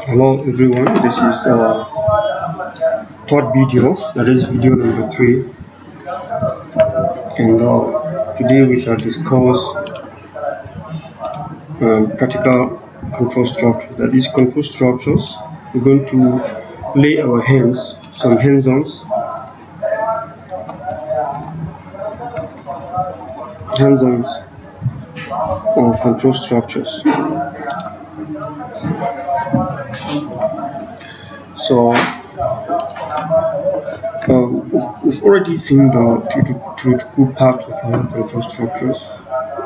Hello everyone, this is third video, that is video number 3, and today we shall discuss practical control structures. That is control structures. We're going to lay our some hands-ons on control structures. So we've already seen the theoretical part of control structures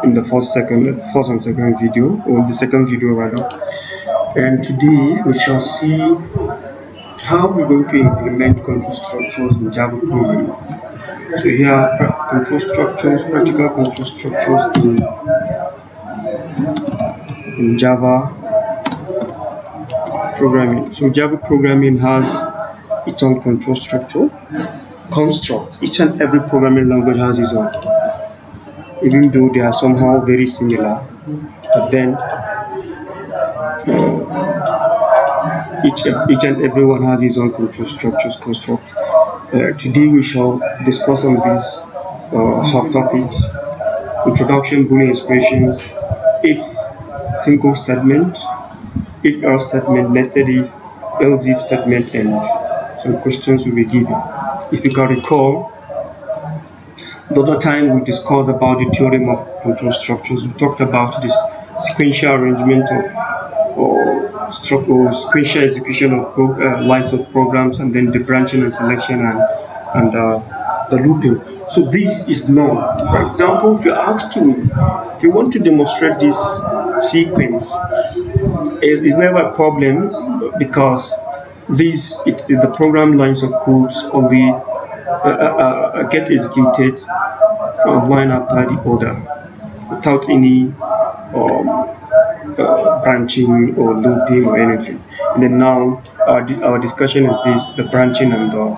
in the first and second video, or the second video rather. And today we shall see how we're going to implement control structures in Java programming. So here are practical control structures in Java programming. So Java programming has its own control structure constructs. Each and every programming language has its own, even though they are somehow very similar, but then each and everyone has its own control structures construct. Today we shall discuss on these subtopics: introduction, Boolean expressions, if single statement, if else statement, nested if, else if statement, and some questions will be given. If you can recall, the other time we discussed about the theorem of control structures. We talked about this sequential arrangement of sequential execution of lines of programs, and then the branching and selection and the looping. So this is known. For example, if you want to demonstrate this sequence, it's never a problem, because the program lines of codes only get executed one after the other without any branching or looping or anything. And then now our discussion is the branching and the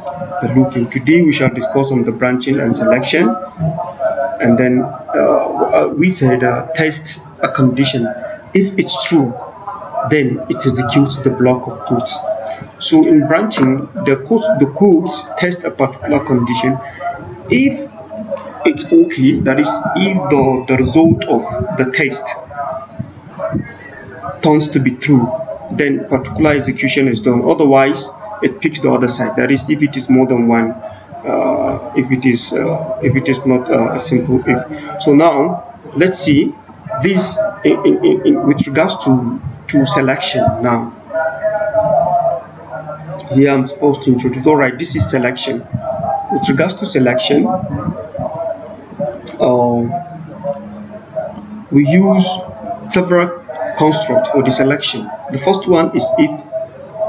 looping. Today we shall discuss on the branching and selection, and then we said test a condition. If it's true, then it executes the block of codes. So in branching, the codes test a particular condition. If it's okay, that is, if the result of the test turns to be true, then particular execution is done. Otherwise, it picks the other side. That is, if it is more than one, if it is not a simple if. So now let's see this with regards to selection. Now here I'm supposed to introduce. All right, this is selection. With regards to selection, we use several constructs for the selection. The first one is if,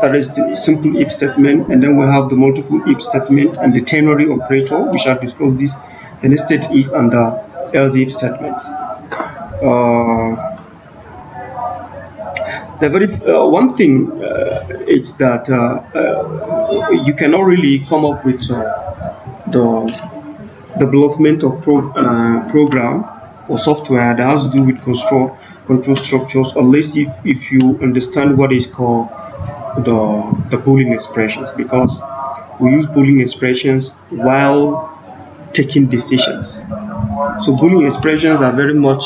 that is the simple if statement, and then we have the multiple if statement and the ternary operator. We shall discuss this, the nested if and the else if statements. The very one thing is that you cannot really come up with the development of program or software that has to do with control structures, unless if you understand what is called the Boolean expressions, because we use Boolean expressions while taking decisions. So Boolean expressions are very much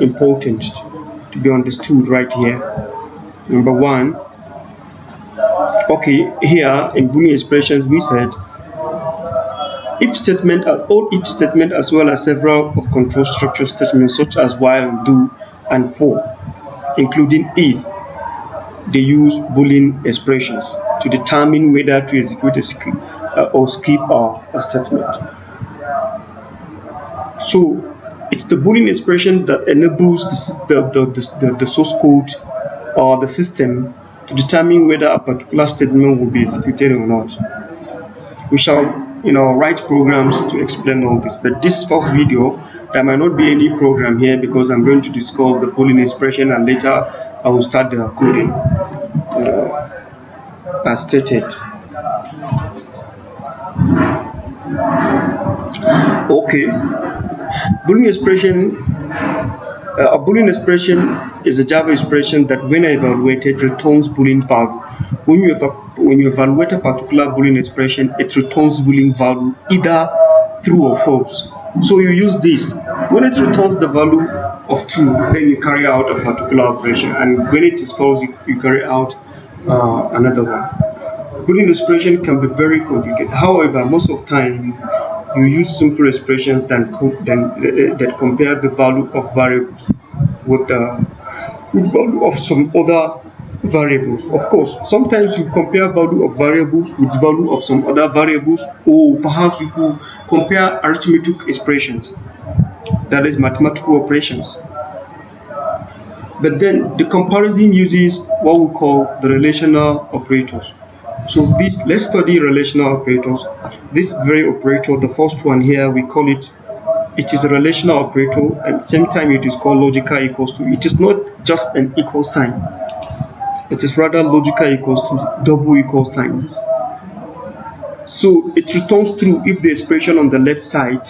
important to be understood right here. Number one, okay, here in Boolean expressions we said if statement, all if statement, as well as several of control structure statements such as while, do, and for, including if, they use Boolean expressions to determine whether to execute a script or skip a statement. So it's the Boolean expression that enables the source code or the system to determine whether a particular statement will be executed or not. We shall write programs to explain all this, but this first video there might not be any program here, because I'm going to discuss the Boolean expression and later I will start the coding as stated. Okay, Boolean expression. A Boolean expression is a Java expression that, when evaluated, returns Boolean value. When you evaluate a particular Boolean expression, it returns Boolean value either true or false. So you use this. When it returns the value of true, then you carry out a particular operation, and when it is false, you carry out another one. Boolean expression can be very complicated. However, most of the time you use simple expressions that compare the value of variables with the value of some other variables. Of course, sometimes you compare value of variables with the value of some other variables, or perhaps you could compare arithmetic expressions, that is mathematical operations. But then the comparison uses what we call the relational operators. So let's study relational operators. This very operator, the first one here, we call it is a relational operator, and at the same time it is called logical equals to. It is not just an equal sign. It is rather logical equals to double equal signs. So it returns true if the expression on the left side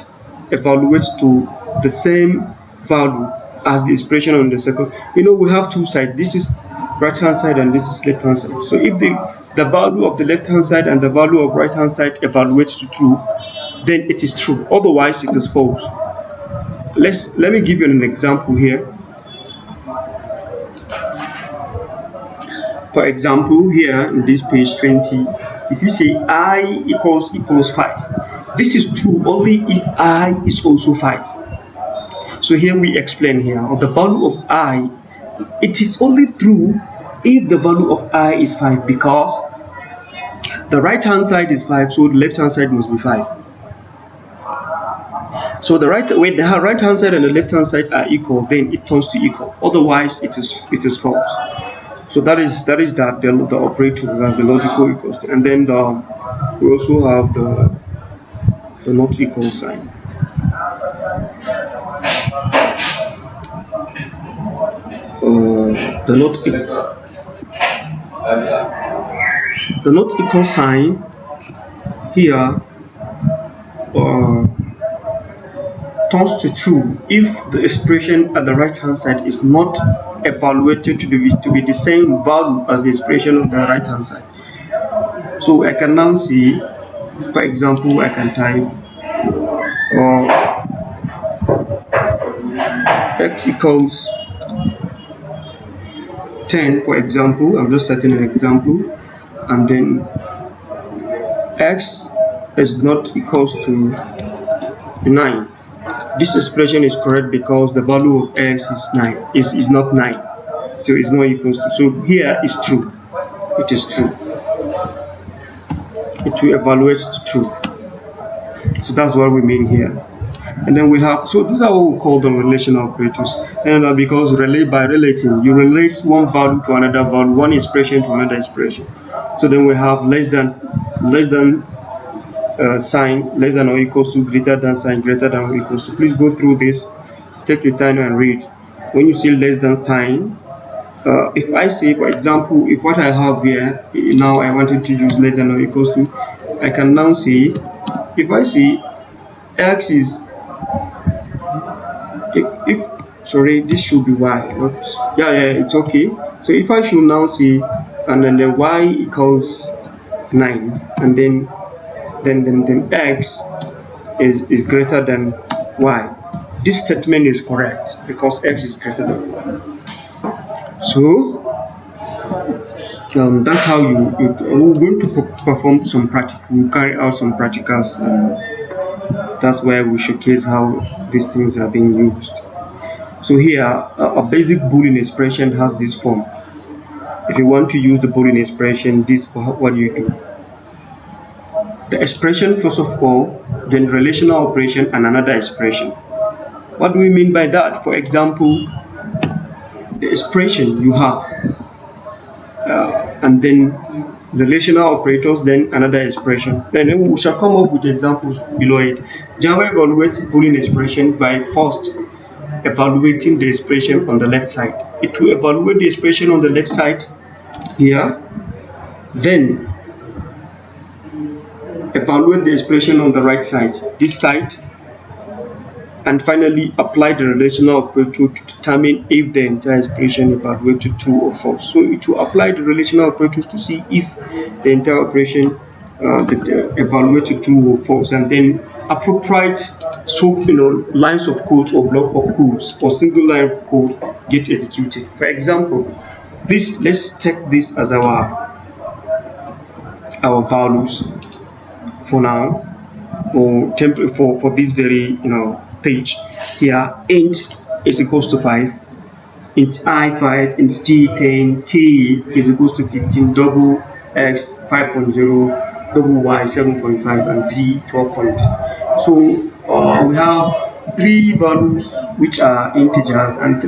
evaluates to the same value as the expression on the second. We have two sides. This is right hand side and this is left hand side. So if the value of the left hand side and the value of right hand side evaluates to true, then it is true. Otherwise it is false. Let me give you an example here. For example, here in this page 20, if you say I equals 5, this is true only if I is also 5. So here we explain here the value of I. It is only true if the value of I is 5, because the right hand side is 5, so the left hand side must be 5. So the right hand side and the left hand side are equal, then it turns to equal. Otherwise, it is false. So that is the operator, the logical equals to. And then we also have the not equal sign. The not equal sign here turns to true if the expression at the right hand side is not evaluated to be the same value as the expression on the right hand side. So I can now see, for example, I can type x equals 10, for example. I'm just setting an example, and then x is not equals to 9. This expression is correct because the value of x is 9. Is not 9, so it's not equals to. So here is true. It is true. It will evaluate to true. So that's what we mean here. And then we have, so these are what we call the relational operators. And because by relating, you relate one value to another value, one expression to another expression. So then we have less than sign, less than or equals to, greater than sign, greater than or equals to. Please go through this, take your time and read. When you see less than sign, if I say, for example, if what I have here now I wanted to use less than or equals to, I can now say, if I say x is, if sorry, this should be y, but yeah, it's okay. So if I should now say, and then the y equals 9, and then x is greater than y, this statement is correct because x is greater than y. So that's how we're going to perform some practical. We'll carry out some practicals, and that's where we showcase how these things are being used. So here, a basic Boolean expression has this form. If you want to use the Boolean expression, what do you do? The expression first of all, then relational operation and another expression. What do we mean by that? For example, the expression you have, and then relational operators, then another expression. Then we shall come up with examples below it. Java evaluates Boolean expression by first evaluating the expression on the left side. It will evaluate the expression on the left side here, then evaluate the expression on the right side, this side, And finally, apply the relational operator to determine if the entire expression evaluated true or false. So it will apply the relational operators to see if the entire operation evaluated true or false, and then appropriate lines of code or block of codes or single line of code get executed. For example, let's take this as our values for now, or template for this very page here. Int is equals to 5, int I 5, int G 10, K is equals to 15, double X 5.0, double Y 7.5, and Z 12 point. So we have 3 values which are integers, and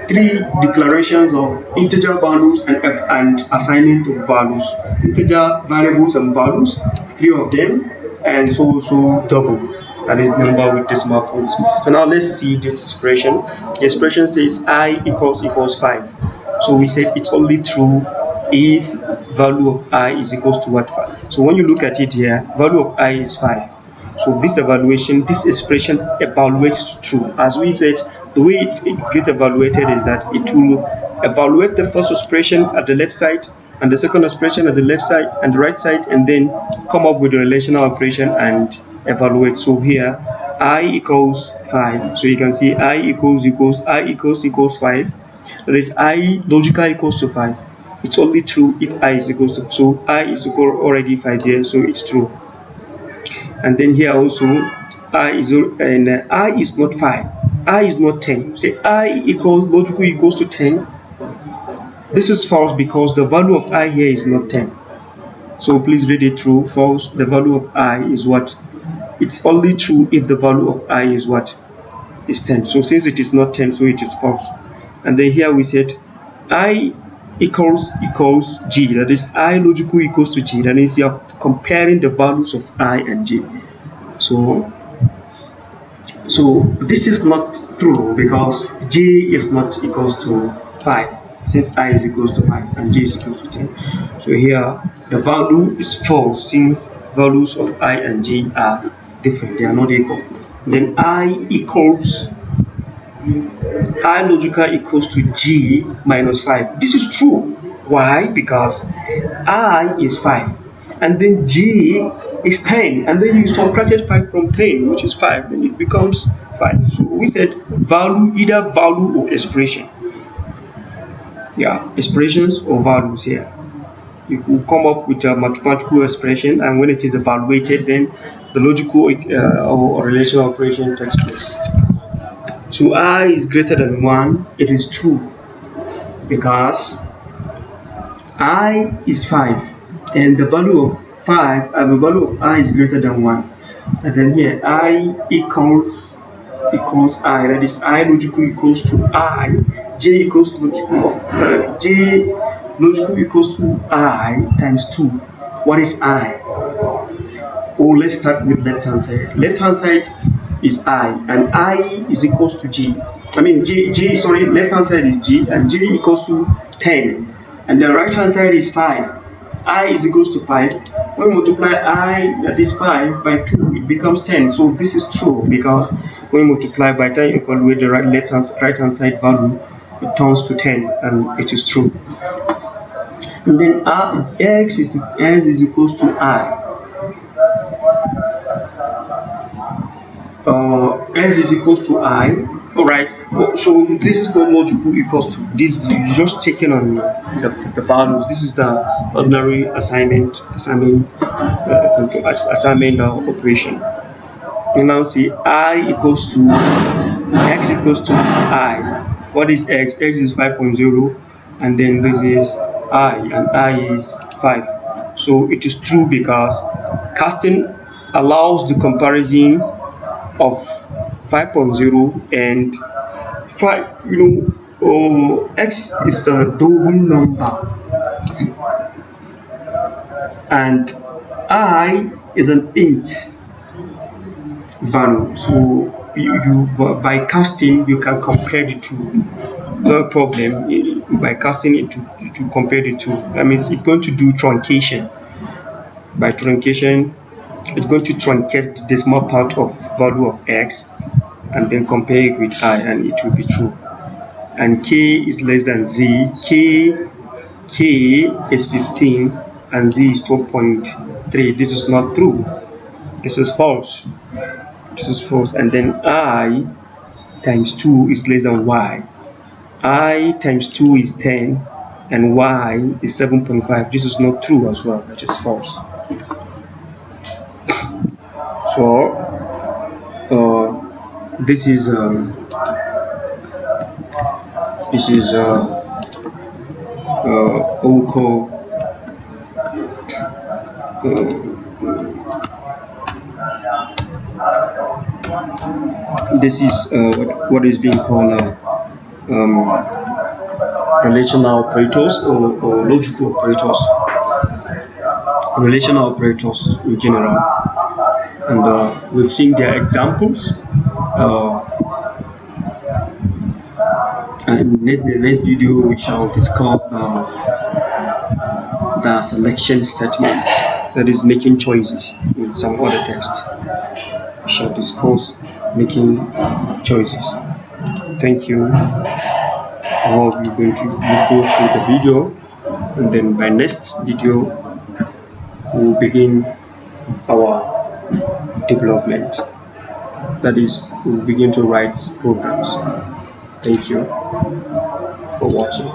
three declarations of integer values and assignment of values, integer variables and values, 3 of them, and so double, that is number with decimal points. So now let's see this expression. The expression says I equals 5. So we said it's only true if value of I is equals to what? 5. So when you look at it here, value of I is 5. So this expression evaluates to true. As we said, the way it gets evaluated is that it will evaluate the first expression at the left side and the second expression at the left side and the right side, and then come up with a relational operation and evaluate. So here I equals 5. So you can see I equals 5. That is I logical equals to 5. It's only true if I is equals to, so I is equal already 5 here, so it's true. And then here also I is not 5, I is not 10. Say I equals logical equals to 10. This is false because the value of I here is not 10. So please read it true. False. The value of I is what? It's only true if the value of I is what? Is 10. So since it is not 10, so it is false. And then here we said I equals G. That is I logical equals to G. That means you are comparing the values of I and G. So this is not true because G is not equals to 5, since I is equals to 5 and G is equals to 10. So here the value is false since values of I and G are different, they are not equal. Then I logical equals to G minus 5. This is true. Why? Because I is 5 and then G is 10, and then you subtracted 5 from 10, which is 5, then it becomes 5. So we said value, either value or expression. Yeah, expressions or values here. You will come up with a mathematical expression, and when it is evaluated, then the logical or relational operation takes place. So I is greater than 1, it is true because I is 5 and the value of 5 and the value of I is greater than 1. And then here I equals I, that is I logical equals to I, J equals logical equals to I times 2. What is I? Oh, let's start with left hand side. Left hand side is I, and I is equals to G. I mean sorry, left hand side is G and G equals to 10, and the right hand side is 5. I is equals to 5. When we multiply I, that is 5, by 2, it becomes 10. So this is true because when we multiply, by the time you evaluate the right hand side value, it turns to 10, and it is true. And then X is equals to I. S is equals to I. Alright, so this is not logical equals to this. You're just checking on the values. This is the ordinary assignment operation. You now see I equals to X equals to I. What is X? X is 5.0, and then this is I, and I is 5. So it is true because casting allows the comparison of 5.0 and 5. X is the double number and I is an int value. So you by casting you can compare the two. No problem. By casting it to compare the two. That means it's going to do truncation. By truncation, it's going to truncate the decimal part of value of X and then compare it with I, and it will be true. And K is less than Z. K is 15 and Z is 12.3. This is not true. This is false. This is false. And then I times 2 is less than Y. I times 2 is 10 and Y is 7.5. This is not true as well. That is false. So this is what we call this is what is being called relational operators or logical operators, relational operators in general, and we've seen their examples. And in the next video, we shall discuss the selection statement, that is making choices in some other text. We shall discuss making choices. Thank you. I hope you're going to go through the video, and then by next video we'll begin our development. That is, we'll begin to write programs. Thank you for watching.